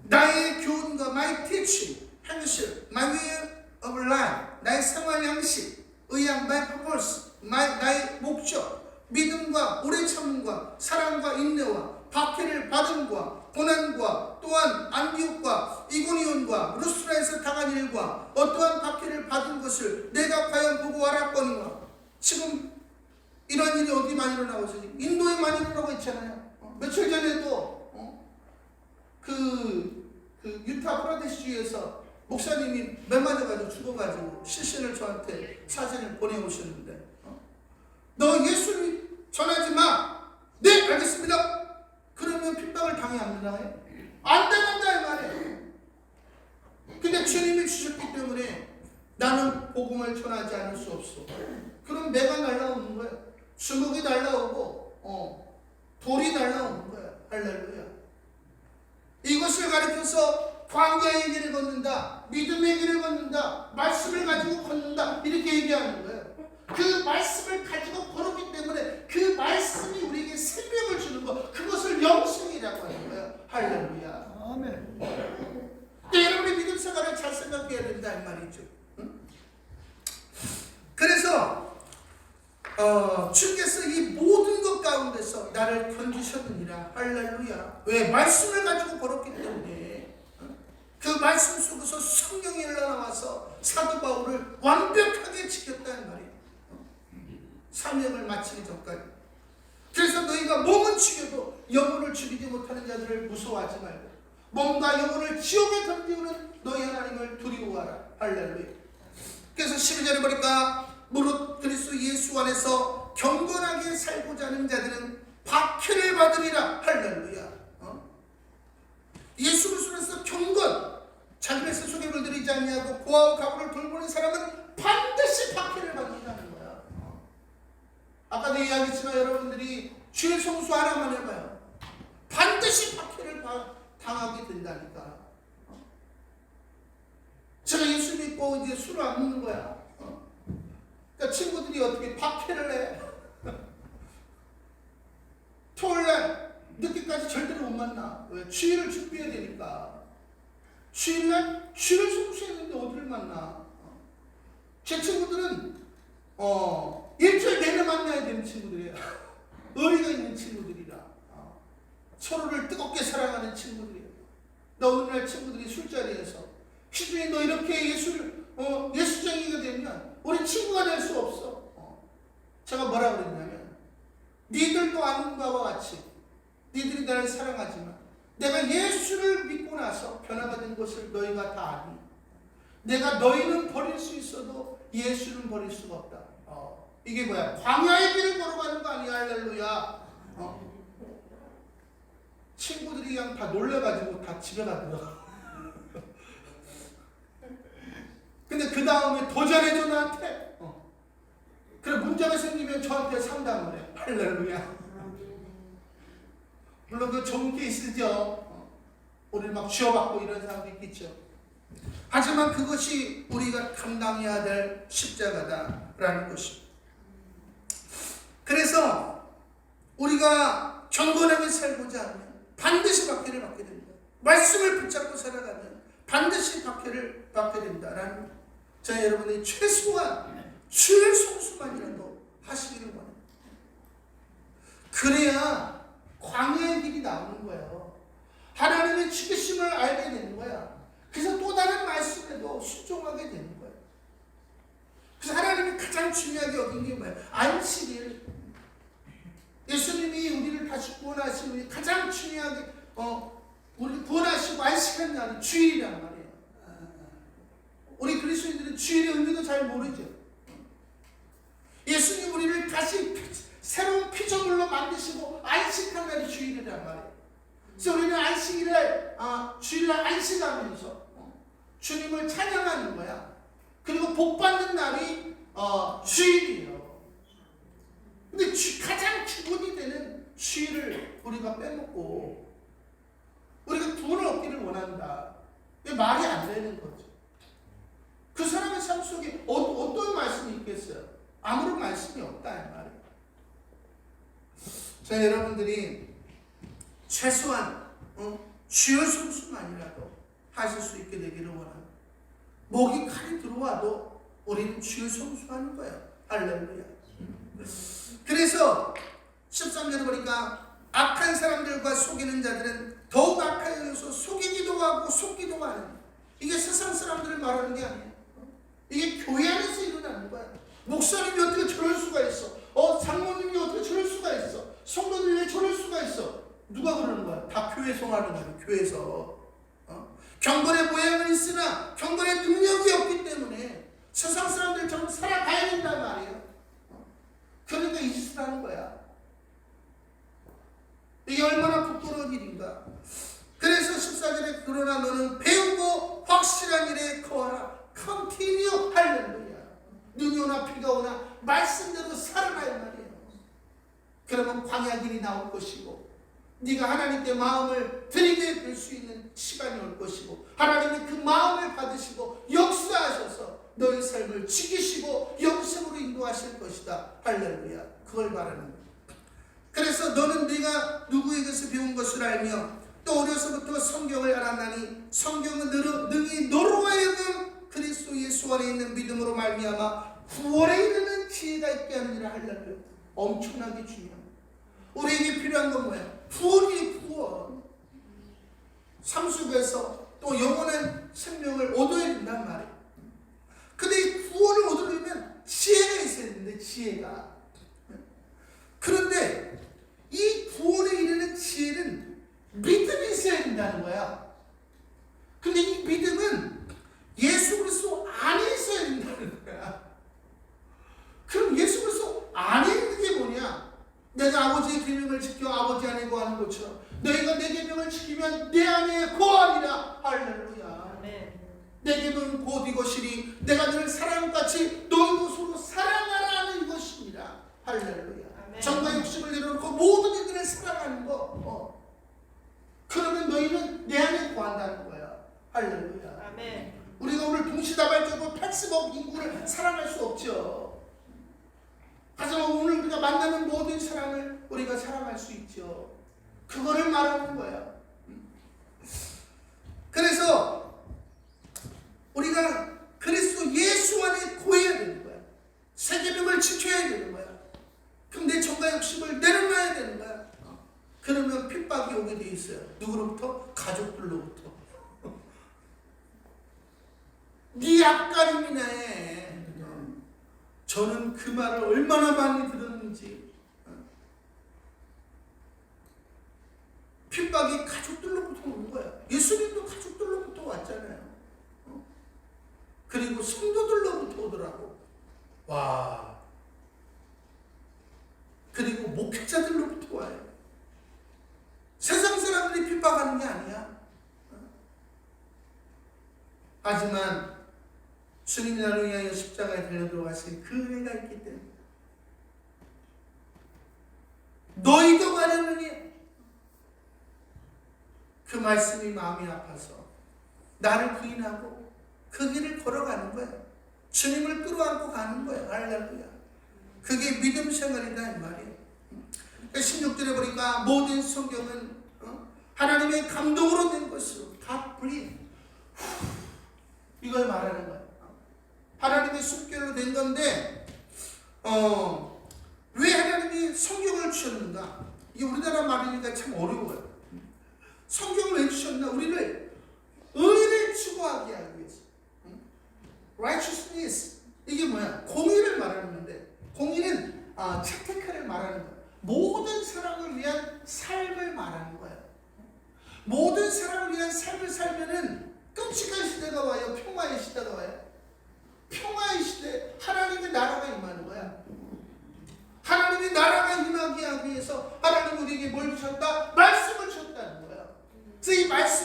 나의 교훈과 my teaching, 행실, my way of life, 나의 생활 양식, 의향, my purpose, 나의 목적, 믿음과 오래 참음과 사랑과 인내와 박해를 받음과 고난과 또한 안디옥과 이고니온과 루스라에서 당한 일과 어떠한 박해를 받은 것을 내가 과연 보고 알았거니와. 지금 이런 일이 어디 많이 일어나고 있어요? 인도에 많이 일어나고 있잖아요. 며칠 전에도 유타 프라데시주에서 목사님이 매 맞아가지고 죽어가지고 실신을 저한테 사진을 보내오셨는데, 너 예수님 전하지 마. 네, 알겠습니다. 그러면 핍박을 당해 안 당해? 안 당한다 이 말이에요. 근데 주님이 주셨기 때문에 나는 복음을 전하지 않을 수 없어. 그럼 매가 날라오는 거예요. 주먹이 날라오고 돌이 날라오는 거예요. 할렐루야. 이것을 가리켜서 광야의 길을 걷는다, 믿음의 길을 걷는다, 말씀을 가지고 걷는다, 이렇게 얘기하는 거예요. 그 말씀을 가지고 걸었기 때문에 그 말씀이 우리에게 생명을 주는 것, 그것을 영생이라고 하는 거예요. 할렐루야. 아멘. 여러분의 믿음 생활을 잘 생각해야 된다 이 말이죠. 응? 그래서 주께서 이 모든 것 가운데서 나를 건지셨느니라. 할렐루야. 왜? 말씀을 가지고 걸었기 때문에. 그 말씀 속에서 성령이 흘러나와서 사도 바울을 완벽하게 지켰다는 말이에요. 사명을 마치기 전까지. 그래서 너희가 몸은 죽여도 영혼을 죽이지 못하는 자들을 무서워하지 말고 몸과 영혼을 지옥에 던지우는 너희 하나님을 두려워하라. 할렐루야. 그래서 12절에 보니까 무릇 그리스도 예수 안에서 경건하게 살고자 하는 자들은 박해를 받으리라. 할렐루야. 예수 그리스도에서 경건, 자기네서 소개를 드리지 않냐고 고아와 가부를 돌보는 사람은 반드시 박해를 받는다는 거야. 아까도 이야기했지만 여러분들이 주의 성수 하나만 해봐요. 반드시 박해를 당하게 된다니까. 제가 예수 믿고 이제 술을 안 먹는 거야. 그러니까 친구들이 어떻게 박해를 해? 토요일날 늦게까지 절대로 못 만나. 왜? 주일을 준비해야 되니까. 주일날 주를 성수했는데 어디를 만나? 제 친구들은 일주일 내내 만나야 되는 친구들이에요. 의리가 있는 친구들이라. 서로를 뜨겁게 사랑하는 친구들이에요. 나 오늘날 친구들이 술자리에서 희준이 너 이렇게 예수쟁이가 되면 우리 친구가 될 수 없어. 제가 뭐라 그랬냐면 니들도 아는 바와 같이 니들이 나를 사랑하지만 내가 예수를 믿고 나서 변화가 된 것을 너희가 다 아니. 내가 너희는 버릴 수 있어도 예수는 버릴 수가 없다. 이게 뭐야? 광야의 길을 걸어가는 거 아니야? 할렐루야. 친구들이 그냥 다 놀래가지고 다 집에 가더라. 근데 그 다음에 도전해줘 나한테. 그래 문제가 생기면 저한테 상담을 해. 할렐루야. 물론 그 좋은 케이스죠. 우리 막 쥐어받고 이런 사람도 있겠죠. 하지만 그것이 우리가 감당해야 될 십자가다라는 것입니다. 그래서 우리가 경건하게 살고자 하면 반드시 박해를 받게 됩니다. 말씀을 붙잡고 살아가면 반드시 박해를 받게 된다라는 자 여러분이 최소한 주의 성수만이라도 하시기를 원합니다. 그래야 광야의 길이 나오는 거예요. 하나님의 지키심을 알게 되는 거야. 그래서 또 다른 말씀에도 순종하게 되는 거예요. 그래서 하나님이 가장 중요하게 여긴 게 뭐예요? 안식일. 예수님이 우리를 다시 구원하시고 우리 가장 중요하게 우리 구원하시고 안식한 날이 주일이란 말이에요. 우리 그리스도인들은 주일의 의미도 잘 모르죠. 예수님 우리를 다시 새로운 피조물로 만드시고 안식한 날이 주일이란 말이에요. 그래서 우리는 안식일을 주일날 안식하면서 주님을 찬양하는 거야. 그리고 복받는 날이 주일이에요. 근데 가장 기본이 되는 주일을 우리가 빼먹고 우리가 구원을 얻기를 원한다. 이게 말이 안 되는 거죠. 그 사람의 삶 속에 어떤 말씀이 있겠어요? 아무런 말씀이 없다 이 말이에요. 자, 여러분들이 최소한 주여 성수만이라도 하실 수 있게 되기를 원합니다. 목이 칼이 들어와도 우리는 주여 성수하는 거예요. 할렐루야. 그래서 13절에 보니까 악한 사람들과 속이는 자들은 더욱 악하여서 속이기도 하고 속기도 하는, 이게 세상 사람들을 말하는 게 아니에요. 이게 교회 안에서 일어나는 거야. 목사님이 어떻게 저럴 수가 있어? 장모님이 어떻게 저럴 수가 있어? 성도들이 왜 저럴 수가 있어? 누가 그러는 거야? 다 교회에서 하는 거야. 교회에서. 경건의 모양은 있으나 경건의 능력이 없기 때문에 세상 사람들처럼 살아가야 된단 말이에요. 그러니까 이 짓을 하는 거야. 이게 얼마나 부끄러운 일인가. 그래서 14절에 그러나 너는 배우고 확실한 일에 거하라. 컨티뉴. 할렐루야. 눈이 오나 비가 오나 말씀대로 살아나야 말이에요. 그러면 광야길이 나올 것이고 네가 하나님께 마음을 드리게 될 수 있는 시간이 올 것이고 하나님이 그 마음을 받으시고 역사하셔서 너의 삶을 지키시고 영생으로 인도하실 것이다. 할렐루야. 그걸 바라는 거예요. 그래서 너는 네가 누구에게서 배운 것을 알며 또 어려서부터 성경을 알았나니 성경은 능히 너로 하여금 그리스도 예수 안에 있는 믿음으로 말미암아 구원에 이르는 지혜가 있게 하느니라. 할렐루야. 엄청나게 중요합니다. 우리에게 필요한 건 뭐예요? 구원이 구원. 삶 속에서 또 영원한 생명을 얻어야 된단 말이에요. 근데 이 구원을 얻으려면 지혜가 있어야 되는데, 지혜가. 그런데 이 구원에 이르는 지혜는 믿음이 있어야 된다는 거야. 근데 이 믿음은 예수 그리스도 안에 있어야 된다는 거야. 그럼 예수 그리스도 안에 있는 게 뭐냐? 내가 아버지의 계명을 지켜 아버지 안에 거하는 것처럼 너희가 내 계명을 지키면 내 안에 거하리라. 할렐루야. 내 계명은 곧 이것이니 내가 너를 사랑같이 너희도 서로 사랑하라 는 것입니다. 할렐루야. 정과 욕심을 내려놓고 모든 이들을 사랑하는 거. 그러면 너희는 내 안에 거한다는 거야. 할렐루야. 아멘. 우리가 오늘 동시다발적으로 80억 인구를 사랑할 수 없죠. 하지만 오늘 우리가 만나는 모든 사람을 우리가 사랑할 수 있죠. 그거를 말하는 거야. 그래서 우리가 그리스도 예수 안에 거해야 되는 거야. 새 계명을 지켜야 되는 거야. 그럼 내 정과 욕심을 내려놔야 되는 거야. 그러면 핍박이 오게 돼 있어요. 누구로부터? 가족들로부터. 네 앞가림이네. 저는 그 말을 얼마나 많이 들었는지. 핍박이 가족들로부터 온 거야. 예수님도 가족들로부터 왔잖아요. 그리고 성도들로부터 오더라고. 와. 그리고 목회자들로부터 와요. 세상 사람들이 핍박하는 게 아니야. 하지만 주님이 나를 위하여 십자가에 달려 들어가신 그 은혜가 있기 때문에 너희도 가려느니 그 말씀이 마음이 아파서 나를 부인하고 그 길을 걸어가는 거예요. 주님을 끌어안고 가는 거예요. 할렐루야. 그게 믿음 생활이다 이 말이에요. 16절에 보니까 모든 성경은 하나님의 감동으로 된 것으로 God breathed. 이걸 말하는 거예요. 하나님의 숨결로 된 건데 왜 하나님이 성경을 주셨는가? 이게 우리나라 말이니까 참 어려워요. 성경을 왜 주셨나? 우리를 의를 추구하게 하기 위해서. Righteousness. 이게 뭐야? 공의를 말하는 건데 공의는 채택하를 말하는 거야. 모든 사람을 위한 삶을 말하는 거야. 모든 사람을 위한 삶을 살면은 끔찍한 시대가 와요? 평화의 시대가 와요? 평화의 시대, 하나님의 나라가 임하는 거야. 하나님의 나라가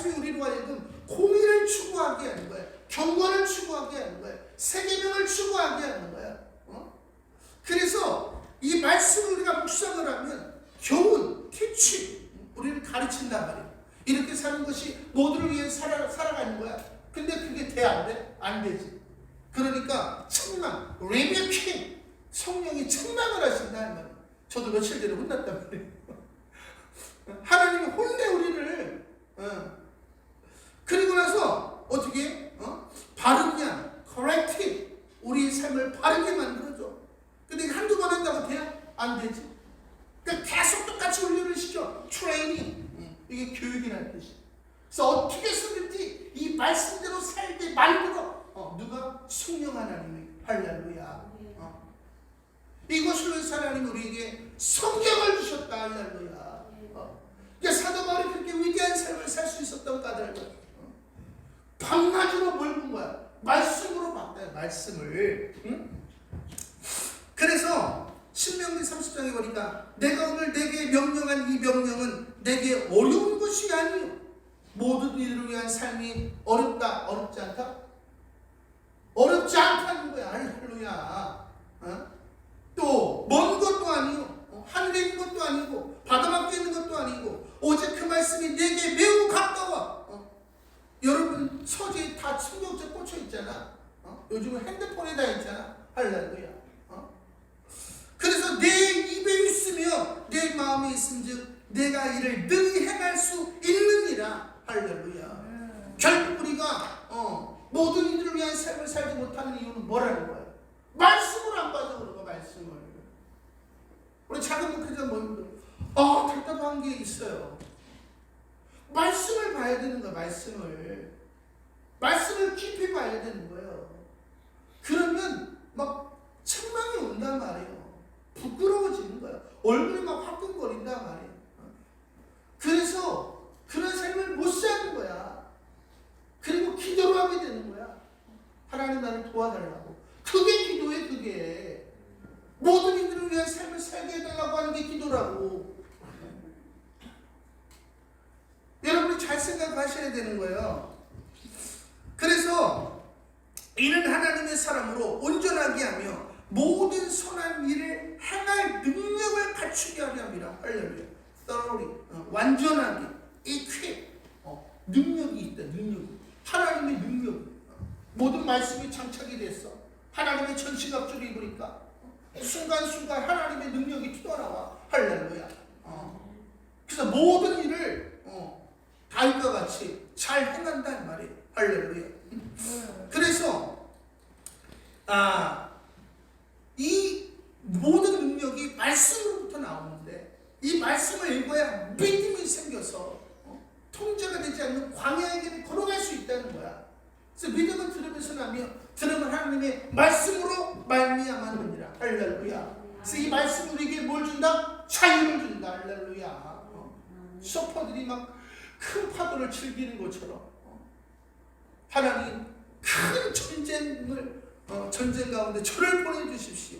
말씀이 우리로 하여금 공의를 추구하게 하는 거예요. 경건을 추구하게 하는 거예요. 세계명을 추구하게 하는 거예요. 그래서 이 말씀을 우리가 묵상을 하면 교훈, 티치, 우리를 가르친단 말이에요. 이렇게 사는 것이 모두를 위해 살아가는 거야. 근데 그게 돼? 안 돼? 안 되지. 그러니까 책망, 리뷰킹, 성령이 책망을 하신다는 말이에요. 저도 며칠 전에 혼났단 말이에요. 하나님이 혼내 우리를. 그리고 나서 어떻게 바르냐, corrective, 우리의 삶을 바르게 만들어줘. 근데 한두 번 한다고 돼요? 안 되지. 그러니까 계속 똑같이 훈련을 시켜. 트레이닝. 이게 교육이라는 뜻이에요. 그래서 어떻게 해서든지 이 말씀대로 살게 만들어. 누가? 성령 하나님이. 할렐루야. 이것을 위해서 하나님이 우리에게 성경을 주셨다. 할렐루야. 그러니까 사도 바울이 그렇게 위대한 삶을 살 수 있었던 까닭은 밤낮으로 뭘 본 거야? 말씀으로 바꿔요. 말씀을. 그래서 신명기 30장에 보니까 내가 오늘 내게 명령한 이 명령은 내게 어려운 것이 아니요 모든 이들을 위한 삶이 어렵다. 어렵지 않다? 어렵지 않다는 거야. 할렐루야. 또 먼 것도 아니요 하늘에 있는 것도 아니고 바다 밖에 있는 것도 아니고 오직 그 말씀이 내게 매우 가까워. 여러분 서재에 다 충격제 꽂혀 있잖아. 요즘은 핸드폰에 다 있잖아. 할렐루야. 그래서 내 입에 있으며 내 마음에 있은즉 내가 이를 능히 행할 수 있느니라. 할렐루야. 결국 우리가 모든 이들을 위한 삶을 살지 못하는 이유는 뭐라는 거야? 말씀을 안 봐서 그런 거야. 말씀을. 우리 작은 목회자 모임들 답답한 게 있어요. 말씀을 봐야 되는 거야. 말씀을 깊이 봐야 되는 거예요. 그러면 막 책망이 온단 말이에요. 부끄러워지는 거야. 얼굴이 막 화끈거린단 말이에요. 그래서 그런 삶을 못 사는 거야. 그리고 기도를 하게 되는 거야. 하나님 나를 도와달라고. 그게 기도에 그게. 모든 이들을 위한 삶을 살게 해달라고 하는 게 기도라고. 여러분이 잘 생각하셔야 되는 거예요. 그래서 이는 하나님의 사람으로 온전하게 하며 모든 선한 일을 행할 능력을 갖추게 하려 함이라. 할렐루야. thoroughly, 완전하게, equip, 능력이 있다. 능력이. 하나님의 능력. 모든 말씀이 장착이 됐어. 하나님의 전시갑주를 입으니까 순간순간 하나님의 능력이 튀어나와. 할렐루야. 그래서 모든 일을 다윗과 같이 잘 행한다는 말이에요. 할렐루야. 그래서 이 모든 능력이 말씀으로부터 나오는데 이 말씀을 읽어야 믿음이 생겨서 통제가 되지 않는 광야의 길을 걸어갈 수 있다는 거야. 그래서 믿음은 들으면서 나며 들으면 하나님의 말씀으로 말미암았느니라. 할렐루야. 그래서 이 말씀이 우리에게 뭘 준다? 자유를 준다. 할렐루야. 서퍼들이 막 큰 파도를 즐기는 것처럼 하나님 큰 전쟁 가운데 저를 보내주십시오.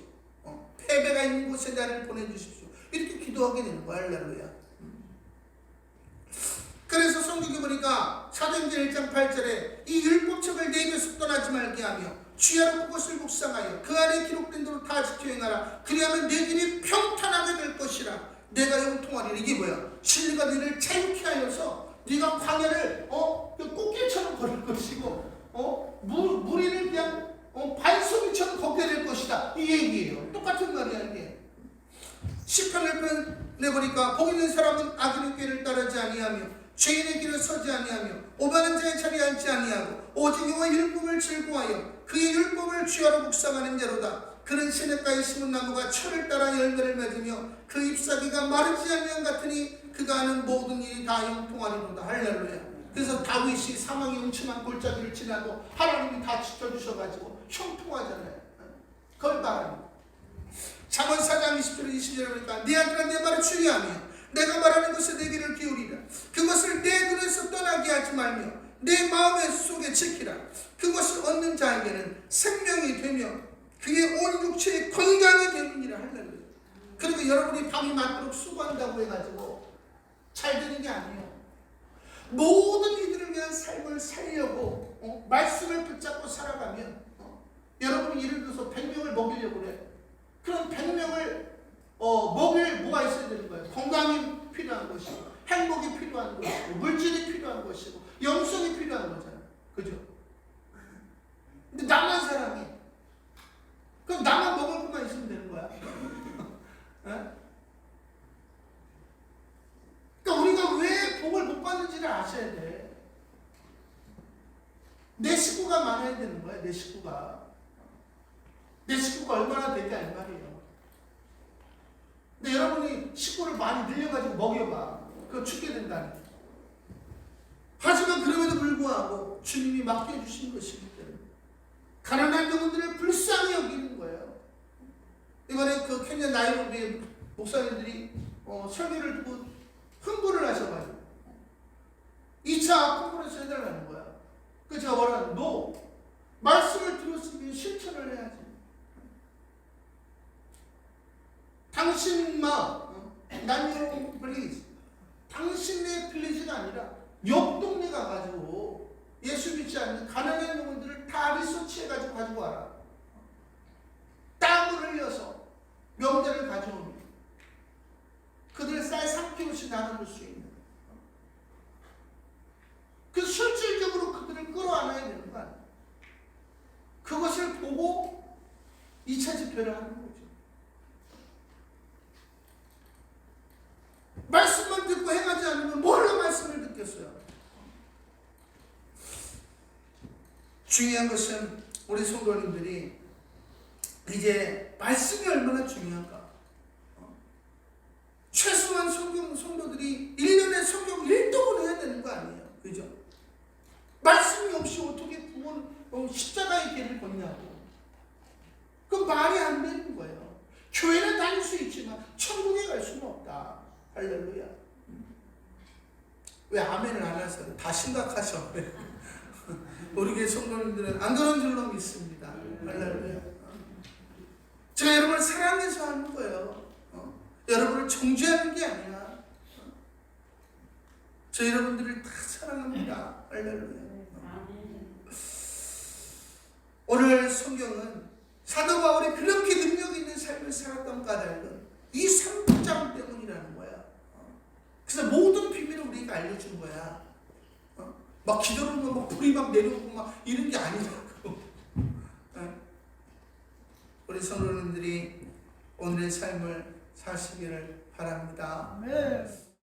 패배가 있는 곳에 나를 보내주십시오. 이렇게 기도하게 되는 거야. 할렐루야. 그래서 성경에 보니까 사도행전 1장 8절에 이 율법책을 내 입에서 떠나지 말게 하며 주야로 그것을 묵상하여 그 안에 기록된 대로 다 지켜 행하라. 그리하면 내 길이 평탄하게 될 것이라. 내가 형통하리라. 이게 뭐야? 진리가 너를 자유케 하여서 네가 광야를 꽃게처럼 걸을 것이고 무리를 그냥 반송이처럼 걷게 될 것이다. 이 얘기예요. 똑같은 말이야 이게. 시편을 내보니까 복 있는 사람은 악인의 길을 따르지 아니하며 죄인의 길을 서지 아니하며 오바는 자의 자리에 앉지 아니하고 오직 여호와의 율법을 즐거워하여 그의 율법을 주야로 묵상하는 자로다. 그는 시냇가에 심은 나무가 철을 따라 열매를 맺으며 그 잎사귀가 마르지 않는 같으니 그가 하는 모든 일이 다 형통하리로다. 할렐루야. 그래서 다윗이 사망의 음침한 골짜기를 지나도 하나님이 다 지켜주셔가지고 형통하잖아요. 그걸 말합니다. 잠언 4장 20절 20절에 보니까 네 아들아 내 말을 주의하며 내가 말하는 것에 내 귀를 기울이라. 그것을 내 눈에서 떠나게 하지 말며 내 마음의 속에 지키라. 그것을 얻는 자에게는 생명이 되며 그의 온 육체의 건강이 되느니라. 할렐루야. 그러니까 여러분이 밤이 맞도록 수고한다고 해가지고 잘 되는 게 아니에요. 모든 이들을 위한 삶을 살려고 말씀을 붙잡고 살아가면 여러분이 예를 들어서 100명을 먹이려고 그래. 그럼 100명을 먹일 뭐가 있어야 되는 거예요? 건강이 필요한 것이고, 행복이 필요한 것이고, 물질이 필요한 것이고, 영성이 필요한 거잖아요. 그죠? 근데 남한 사람이, 그럼 나만 먹을 것만 있으면 되는 거야. 그러니까 우리가 왜 복을 못 받는지를 아셔야 돼. 내 식구가 많아야 되는 거야. 내 식구가 얼마나 될까 이 말이에요. 근데 여러분이 식구를 많이 늘려가지고 먹여봐. 그거 죽게 된다는 거예요. 하지만 그럼에도 불구하고 주님이 맡겨주신 것이기 때문에 가난한 영혼들을 불쌍히 여기는 거예요. 이번에 그 케냐 나이로비의 목사님들이 설교를 듣고 흥분을 하셔가지고 2차 컨퍼런스 해달라는 거야. 그래서 제가 뭐라는 너 말씀을 들었으면 실천을 해야지. 당신 마음, 난 your please. 당신의 플리즈가 아니라 옆 동네 가가지고 예수 믿지 않는 가난한 영혼들을 다 리서치해가지고 가지고 와라. 땀을 흘려서 명절을 가져오면 그들의 쌀 3kg씩 나눠줄 수 있는. 그 실질적으로 그들을 끌어안아야 되는 거 아니야. 그것을 보고 2차 집회를 하는 거죠. 말씀만 듣고 행하지 않으면 뭘로 말씀을 듣겠어요? 중요한 것은 우리 성도님들이 이제 말씀이 얼마나 중요한가. 최소한 성도들이 1년에 성경 1독은 해야 되는 거 아니에요. 그죠? 말씀이 없이 어떻게 구원, 십자가의 길을 걷냐고. 그 말이 안 되는 거예요. 교회는 다닐 수 있지만 천국에 갈 수는 없다. 할렐루야. 왜 아멘을 안 하세요? 다 심각하셔. 우리 교회 성도님들은 안 그런 줄로 믿습니다. 할렐루야. 제가 여러분을 사랑해서 하는 거예요. 여러분을 정죄하는 게 아니야. 저 여러분들을 다 사랑합니다. 할렐루야. 오늘 성경은 사도 바울이 그렇게 능력 있는 삶을 살았던 까닭은 이 3장 때문이라는 거야. 그래서 모든 비밀을 우리가 알려준 거야. 막 기도를 하면 막 불이 막 내려오고 막 이런 게 아니라고. 우리 성도님들이 오늘의 삶을 사시기를 바랍니다. 아멘.